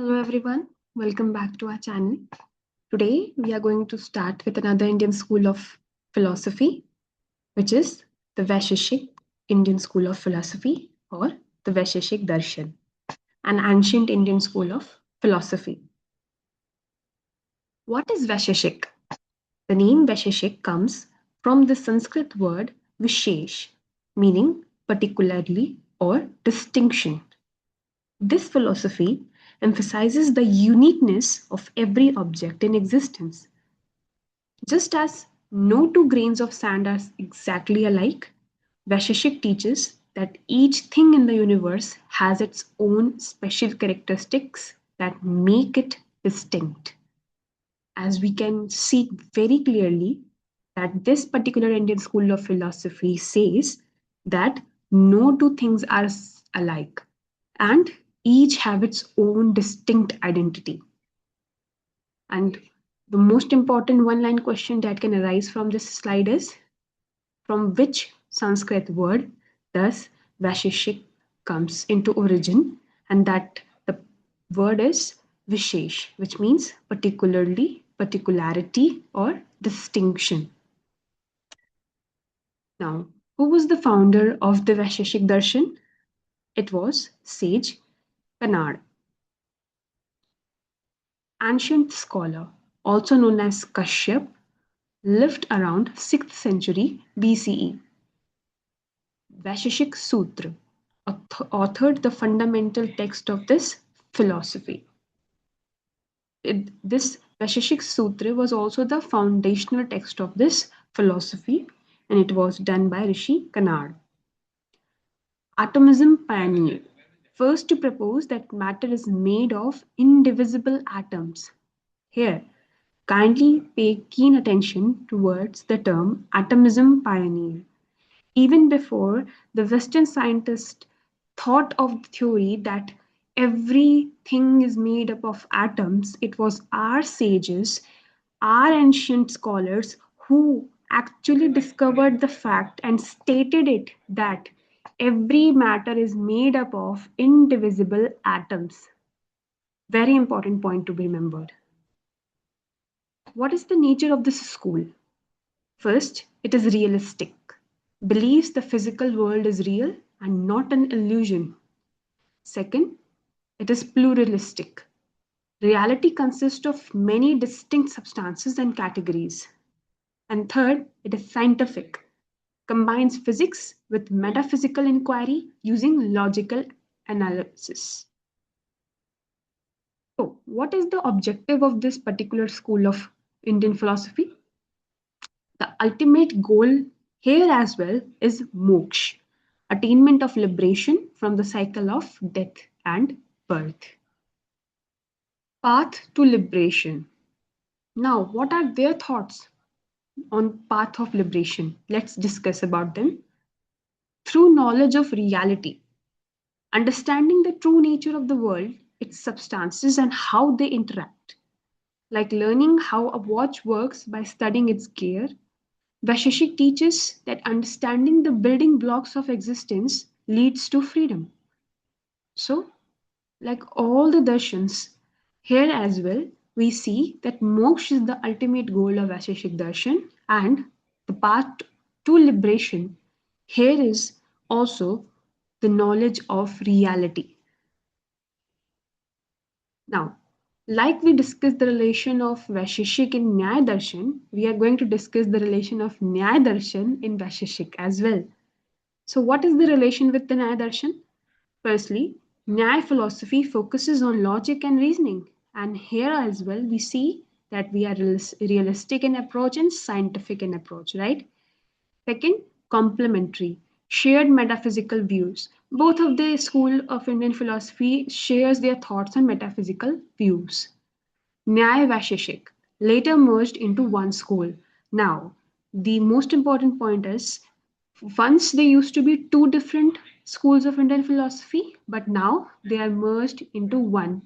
Hello everyone, welcome back to our channel. Today we are going to start with another Indian school of philosophy, which is the Vaisheshik Indian School of Philosophy or the Vaisheshik Darshan, an ancient Indian school of philosophy. What is Vaisheshik? The name Vaisheshik comes from the Sanskrit word Vishesh, meaning particularly or distinction. This philosophy emphasizes the uniqueness of every object in existence. Just as no two grains of sand are exactly alike, Vaisheshik teaches that each thing in the universe has its own special characteristics that make it distinct. As we can see very clearly, that this particular Indian school of philosophy says that no two things are alike and each have its own distinct identity. And the most important one line question that can arise from this slide is, from which Sanskrit word does Vaisheshik comes into origin? And that the word is Vishesh, which means particularly, particularity, or distinction. Now, who was the founder of the Vaisheshik Darshan? It was sage Kanad, ancient scholar, also known as Kashyap, lived around 6th century BCE. Vaisheshik Sutra authored the fundamental text of this philosophy. This Vaisheshik Sutra was also the foundational text of this philosophy, and it was done by Rishi Kanad. Atomism pioneer, first to propose that matter is made of indivisible atoms. Here, kindly pay keen attention towards the term atomism pioneer. Even before the Western scientists thought of the theory that everything is made up of atoms, it was our sages, our ancient scholars who actually discovered the fact and stated it that every matter is made up of indivisible atoms. Very important point to be remembered. What is the nature of this school? First, it is realistic, believes the physical world is real and not an illusion. Second, it is pluralistic. Reality consists of many distinct substances and categories. And third, it is scientific, combines physics with metaphysical inquiry using logical analysis. So, what is the objective of this particular school of Indian philosophy? The ultimate goal here as well is moksha, attainment of liberation from the cycle of death and birth. Path to liberation. Now, what are their thoughts on path of liberation? Let's discuss about them. Through knowledge of reality, understanding the true nature of the world, its substances and how they interact, like learning how a watch works by studying its gear. Vaisheshik teaches that understanding the building blocks of existence leads to freedom. So, like all the darshans, here as well, we see that moksha is the ultimate goal of Vaisheshik darshan, and the path to liberation here is also the knowledge of reality. Now, like we discussed the relation of Vaisheshik in Nyaya Darshan, we are going to discuss the relation of Nyaya Darshan in Vaisheshik as well. So, what is the relation with the Nyaya Darshan? Firstly, Nyaya philosophy focuses on logic and reasoning, and here as well we see that we are realistic in approach and scientific in approach, right? Second, complementary, shared metaphysical views. Both of the school of Indian philosophy shares their thoughts on metaphysical views. Nyaya Vaisheshik later merged into one school. Now, the most important point is, once they used to be two different schools of Indian philosophy, but now they are merged into one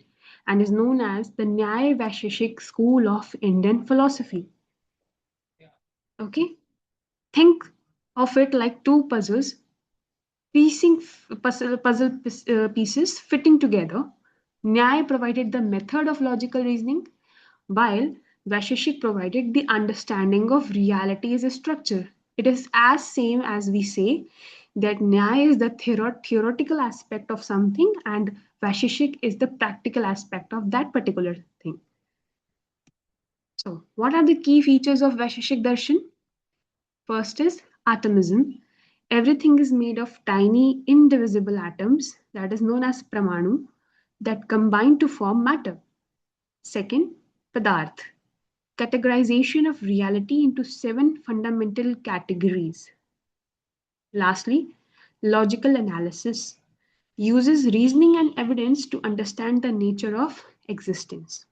and is known as the Nyaya Vaisheshik School of Indian Philosophy. Okay, think of it like two puzzles, piecing puzzle pieces fitting together. Nyaya provided the method of logical reasoning, while Vaisheshik provided the understanding of reality as a structure. It is as same as we say that Nyaya is the theoretical aspect of something and Vaisheshik is the practical aspect of that particular thing. So, what are the key features of Vaisheshik Darshan? First is atomism. Everything is made of tiny, indivisible atoms, that is known as Pramanu, that combine to form matter. Second, Padarth. Categorization of reality into 7 fundamental categories. Lastly, logical analysis uses reasoning and evidence to understand the nature of existence.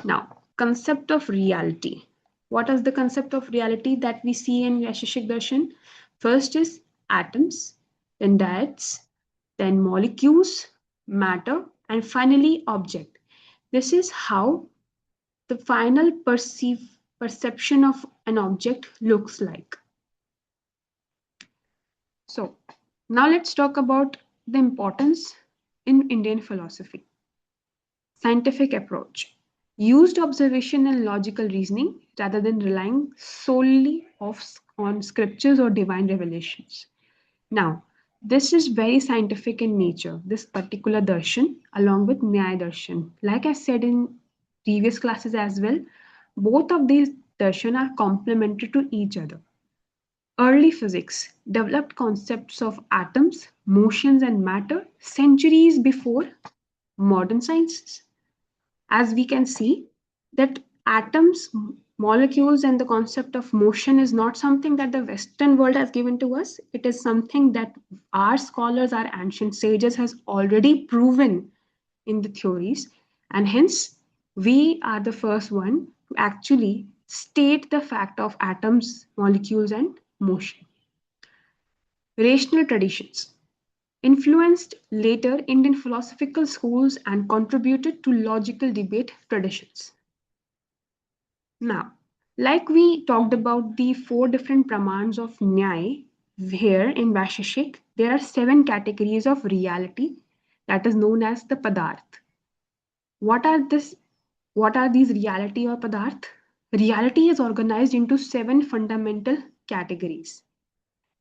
Now, concept of reality. What is the concept of reality that we see in Vaisheshik Darshan? First is atoms, then dyads, then molecules, matter, and finally object. This is how the final perception of an object looks like. So, now let's talk about the importance in Indian philosophy. Scientific approach. Used observation and logical reasoning rather than relying solely on scriptures or divine revelations. Now, this is very scientific in nature, this particular darshan, along with Nyaya darshan. Like I said in previous classes as well, both of these darshan are complementary to each other. Early physics developed concepts of atoms, motions, and matter centuries before modern sciences. As we can see, that atoms, molecules, and the concept of motion is not something that the Western world has given to us. It is something that our scholars, our ancient sages, has already proven in the theories, and hence we are the first one to actually state the fact of atoms, molecules, and motion. Rational traditions influenced later Indian philosophical schools and contributed to logical debate traditions. Now, like we talked about the 4 different pramans of Nyaya, here in Vaisheshik, there are 7 categories of reality that is known as the Padarth. What are this? What are these reality or Padarth? Reality is organized into 7 fundamental categories.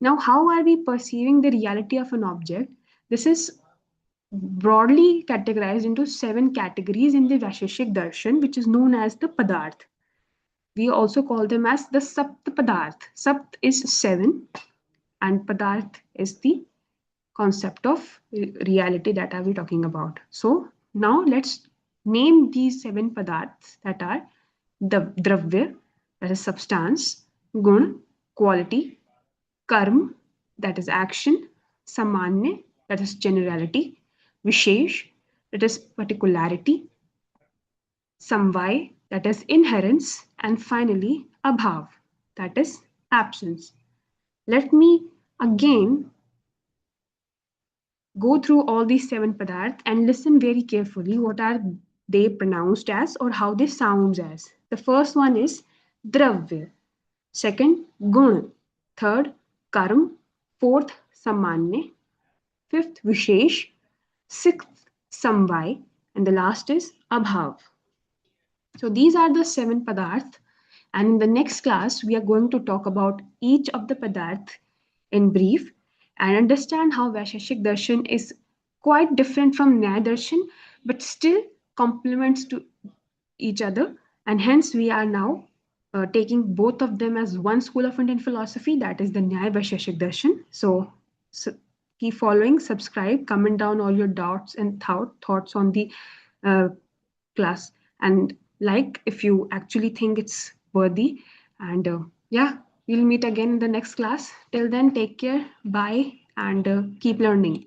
Now, how are we perceiving the reality of an object? This is broadly categorized into 7 categories in the Vaisheshik Darshan, which is known as the Padarth. We also call them as the Sapt Padarth. Sapt is 7, and Padarth is the concept of reality that are we talking about. So now let's name these 7 Padarths that are the Dravya, that is substance, Gun, quality, Karm, that is action, Samanya, that is generality, Vishesh, that is particularity, Samvai, that is inherence, and finally Abhav, that is absence. Let me again go through all these 7 padarth and listen very carefully what are they pronounced as or how they sound as. The first one is Dravya, second Gun, third Karm, fourth Samanya, fifth Vishesh, sixth Samvai, and the last is Abhav. So these are the 7 padarth, and in the next class we are going to talk about each of the padarth in brief and understand how Vaisheshik Darshan is quite different from Nyaya Darshan but still complements to each other, and hence we are now taking both of them as one school of Indian philosophy, that is the Nyaya Vaisheshik Darshan. So keep following, subscribe, comment down all your doubts and thoughts on the uh, class, and like if you actually think it's worthy. And yeah, we'll meet again in the next class. Till then, take care, bye, and keep learning.